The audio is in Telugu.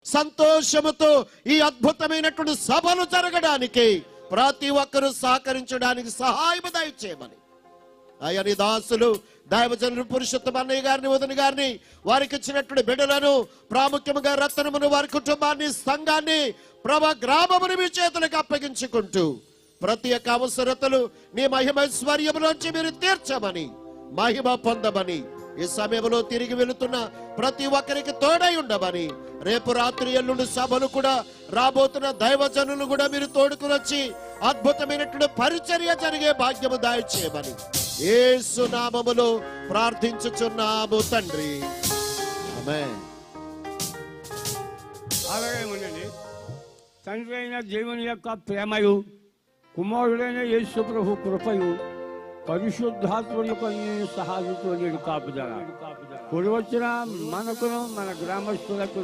సంతోషముతో ఈ అద్భుతమైనటువంటి సభలు జరగడానికి ప్రతి ఒక్కరూ సహకరించడానికి సహాయం దయచేయమని ఆయన దాసులు దైవజనులు పురుషోత్తమ అన్నయ్య గారిని, వదిన గారిని, వారికి ఇచ్చినటువంటి బిడ్డలను, ప్రాముఖ్యంగా రత్నమును, వారి కుటుంబాన్ని, సంఘాన్ని, ప్రభా గ్రామమును మీ చేతులకు అప్పగించుకుంటూ ప్రతి ఒక్క అవసరతలు నీ మహిమైశ్వర్యములోంచి మీరు తీర్చమని, మహిమ పొందమని, ఈ సమయంలో తిరిగి వెళుతున్న ప్రతి ఒక్కరికి తోడై ఉండమని, రేపు రాత్రి ఎల్లుండి సభలు కూడా రాబోతున్న దైవజనులు కూడా మీరు తోడుకుని వచ్చి అద్భుతమైనటువంటి పరిచర్య జరిగే భాగ్యము దయచేయమని యేసు నామములో ప్రార్థించుచున్నాము తండ్రి, ఆమేన్. అలాగే ఉండండి. తండ్రి అయిన దేవుని యొక్క ప్రేమయు, కుమారుడైన యేసు ప్రభు కృపయు, పరిశుద్ధాత్మ యొక్క సహాయంతో నేడు కాపుదల కూడి వచ్చిన మనకును మన గ్రామస్తులకు